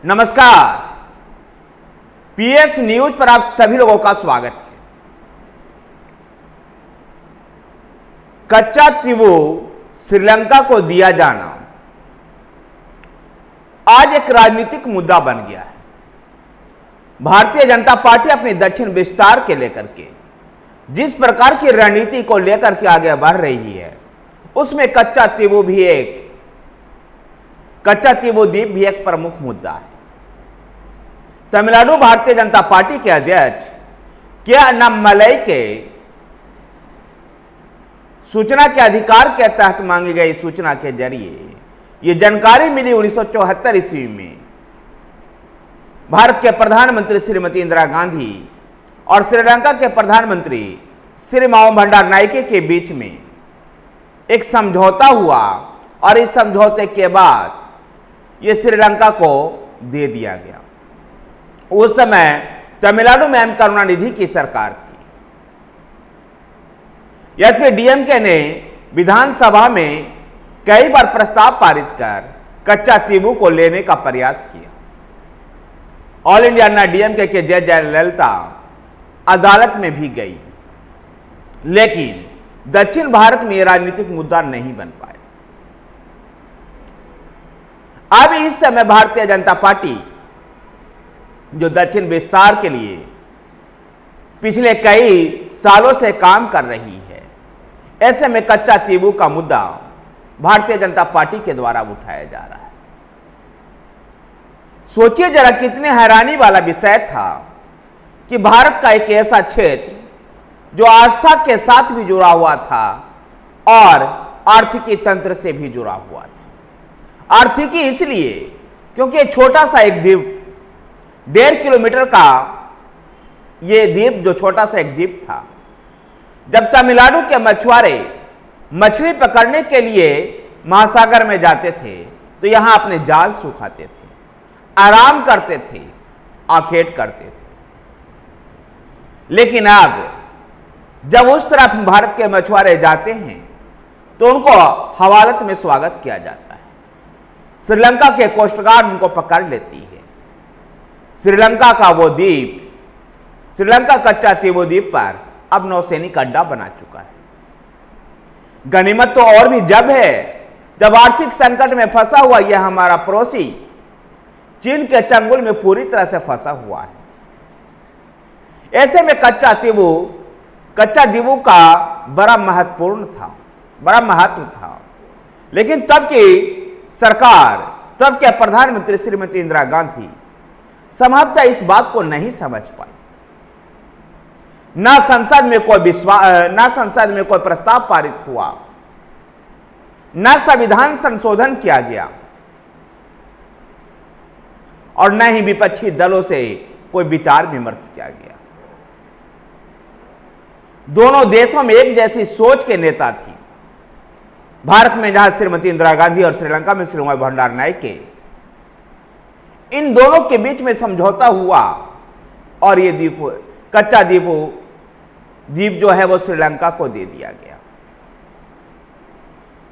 नमस्कार, PS news पर आप सभी लोगों का स्वागत है। कच्चा तीवू श्रीलंका को दिया जाना आज एक राजनीतिक मुद्दा बन गया है। भारतीय जनता पार्टी अपने दक्षिण विस्तार के लेकर के जिस प्रकार की रणनीति को लेकर के आगे बढ़ रही है, उसमें कच्चा तीवू द्वीप भी एक प्रमुख मुद्दा है। तमिलनाडु भारतीय जनता पार्टी के अध्यक्ष के अन्नामलई के सूचना के अधिकार के तहत मांगी गई सूचना के जरिए यह जानकारी मिली 1974 ईस्वी में भारत के प्रधानमंत्री श्रीमती इंदिरा गांधी और श्रीलंका के प्रधानमंत्री श्री माओ भंडारनायके के बीच में एक समझौता हुआ और इस समझौते के बाद यह श्रीलंका को दे दिया गया। उस समय तमिलनाडु में एम करुणानिधि की सरकार थी। यद्यपि डीएमके ने विधानसभा में कई बार प्रस्ताव पारित कर कच्चा तीवू को लेने का प्रयास किया। ऑल इंडिया अन्ना डीएमके के जय जयललिता अदालत में भी गई, लेकिन दक्षिण भारत में यह राजनीतिक मुद्दा नहीं बन पाया। अब इस समय भारतीय जनता पार्टी जो दक्षिण विस्तार के लिए पिछले कई सालों से काम कर रही है, ऐसे में कच्चा तीवू का मुद्दा भारतीय जनता पार्टी के द्वारा उठाया जा रहा है। सोचिए जरा कितने हैरानी वाला विषय था कि भारत का एक ऐसा क्षेत्र जो आस्था के साथ भी जुड़ा हुआ था और आर्थिकी तंत्र से भी जुड़ा हुआ था। आर्थिकी इसलिए क्योंकि छोटा सा एक द्वीप, 1.5 किलोमीटर का यह द्वीप, जो छोटा सा एक द्वीप था, जब तमिलनाडु के मछुआरे मछली पकड़ने के लिए महासागर में जाते थे तो यहां अपने जाल सुखाते थे, आराम करते थे, आखेट करते थे। लेकिन अब जब उस तरफ भारत के मछुआरे जाते हैं तो उनको हवालत में स्वागत किया जाता है। श्रीलंका के कोस्ट गार्ड उनको पकड़ लेती है। श्रीलंका का वो द्वीप, श्रीलंका कच्चा तीवू द्वीप पर अब नौसैनिक अड्डा बना चुका है। गनीमत तो और भी जब है जब आर्थिक संकट में फंसा हुआ यह हमारा पड़ोसी चीन के चंगुल में पूरी तरह से फंसा हुआ है। ऐसे में कच्चा द्वीपू का बड़ा महत्व था। लेकिन तब की सरकार, तब के प्रधानमंत्री श्रीमती इंदिरा गांधी संभवतः इस बात को नहीं समझ पाई। ना संसद में कोई प्रस्ताव पारित हुआ, ना संविधान संशोधन किया गया और न ही विपक्षी दलों से कोई विचार विमर्श किया गया। दोनों देशों में एक जैसी सोच के नेता थी। भारत में जहां श्रीमती इंदिरा गांधी और श्रीलंका में श्री माओ भंडारनायके, इन दोनों के बीच में समझौता हुआ और ये कच्चा द्वीप जो है वो श्रीलंका को दे दिया गया।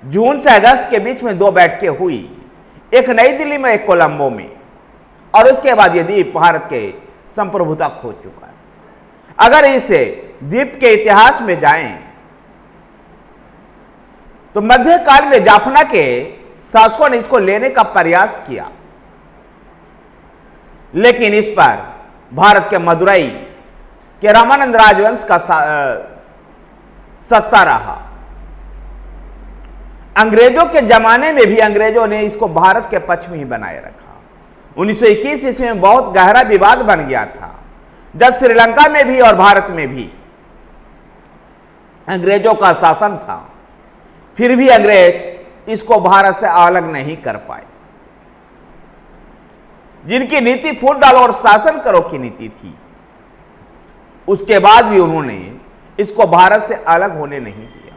जून से अगस्त के बीच में 2 बैठकें हुई, एक नई दिल्ली में, एक कोलंबो में, और उसके बाद ये द्वीप भारत के संप्रभुता खो चुका है। अगर इस द्वीप के इतिहास में जाएं तो मध्यकाल में जाफना के शासकों ने इसको लेने का प्रयास किया, लेकिन इस पर भारत के मदुरई के रामानंद राजवंश का सत्ता रहा। अंग्रेजों के जमाने में भी अंग्रेजों ने इसको भारत के पक्ष में ही बनाए रखा। 1921 ईस्वी में बहुत गहरा विवाद बन गया था, जब श्रीलंका में भी और भारत में भी अंग्रेजों का शासन था। फिर भी अंग्रेज इसको भारत से अलग नहीं कर पाए। जिनकी नीति फूट डालो और शासन करो की नीति थी, उसके बाद भी उन्होंने इसको भारत से अलग होने नहीं दिया।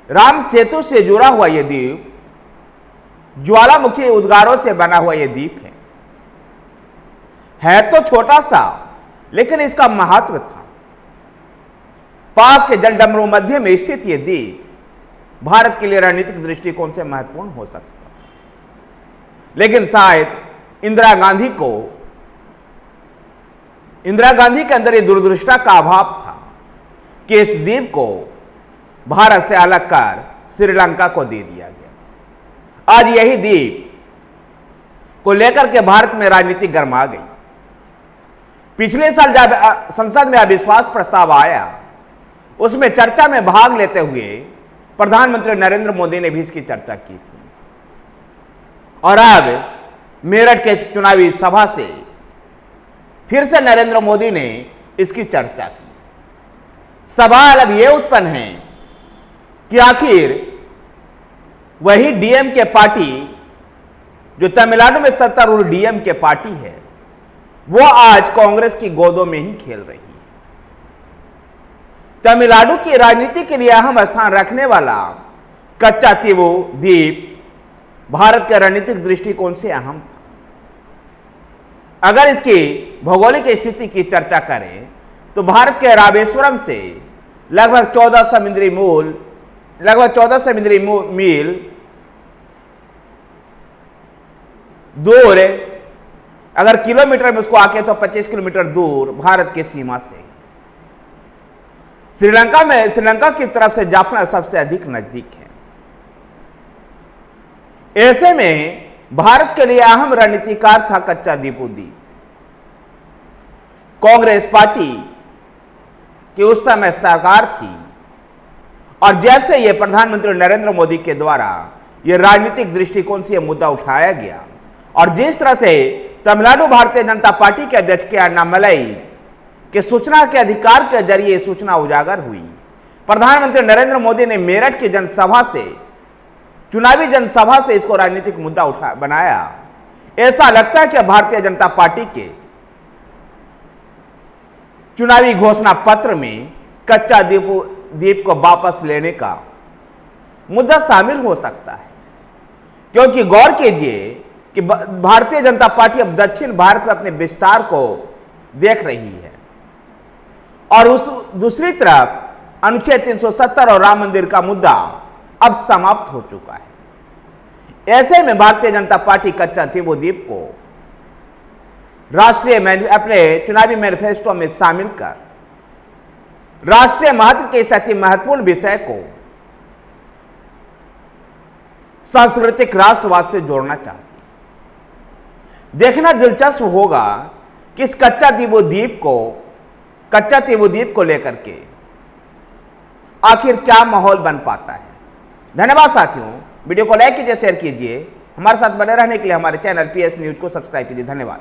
राम सेतु से जुड़ा हुआ यह द्वीप ज्वालामुखी उद्गारों से बना हुआ यह द्वीप है तो छोटा सा, लेकिन इसका महत्व था। पाक के जलडमरू मध्य में स्थित यह द्वीप भारत के लिए रणनीतिक दृष्टिकोण से महत्वपूर्ण हो सकता है। लेकिन शायद इंदिरा गांधी के अंदर ये दूरदृष्टा का अभाव था कि इस द्वीप को भारत से अलग कर श्रीलंका को दे दिया गया। आज यही द्वीप को लेकर के भारत में राजनीति गर्मा गई। पिछले साल जब संसद में अविश्वास प्रस्ताव आया, उसमें चर्चा में भाग लेते हुए प्रधानमंत्री नरेंद्र मोदी ने भी इसकी चर्चा की थी। और अब मेरठ के चुनावी सभा से फिर से नरेंद्र मोदी ने इसकी चर्चा की। सवाल अब यह उत्पन्न है कि आखिर वही डीएमके पार्टी जो तमिलनाडु में सत्तारूढ़ डीएमके पार्टी है, वो आज कांग्रेस की गोदों में ही खेल रही है। तमिलनाडु की राजनीति के लिए अहम स्थान रखने वाला कच्चातीवू द्वीप भारत के रणनीतिक दृष्टिकोण से अहम था। अगर इसकी भौगोलिक स्थिति की चर्चा करें तो भारत के रामेश्वरम से लगभग 14 समुद्री मील दूर, अगर किलोमीटर में उसको आके तो 25 किलोमीटर दूर भारत की सीमा से श्रीलंका की तरफ से जाफना सबसे अधिक नजदीक है। ऐसे में भारत के लिए अहम रणनीतिकार था कच्चातीवू द्वीप। कांग्रेस पार्टी की उस समय सरकार थी और जब से यह प्रधानमंत्री नरेंद्र मोदी के द्वारा यह राजनीतिक दृष्टिकोण से यह मुद्दा उठाया गया और जिस तरह से तमिलनाडु भारतीय जनता पार्टी के अध्यक्ष के अन्नामलई के सूचना के अधिकार के जरिए सूचना उजागर हुई, प्रधानमंत्री नरेंद्र मोदी ने मेरठ की जनसभा से, चुनावी जनसभा से इसको राजनीतिक मुद्दा बनाया। ऐसा लगता है कि भारतीय जनता पार्टी के चुनावी घोषणा पत्र में कच्चातीवू को वापस लेने का मुद्दा शामिल हो सकता है, क्योंकि गौर कीजिए कि भारतीय जनता पार्टी अब दक्षिण भारत में अपने विस्तार को देख रही है और उस दूसरी तरफ अनुच्छेद 370 और राम मंदिर का मुद्दा अब समाप्त हो चुका है। ऐसे में भारतीय जनता पार्टी कच्चातीवू द्वीप को अपने चुनावी मैनिफेस्टो में शामिल कर राष्ट्रीय महत्व के इस अति महत्वपूर्ण विषय को सांस्कृतिक राष्ट्रवाद से जोड़ना चाहती है। देखना दिलचस्प होगा कि इस कच्चातीवू द्वीप को लेकर के आखिर क्या माहौल बन पाता है। धन्यवाद साथियों, वीडियो को लाइक कीजिए, शेयर कीजिए, हमारे साथ बने रहने के लिए हमारे चैनल PS न्यूज को सब्सक्राइब कीजिए। धन्यवाद।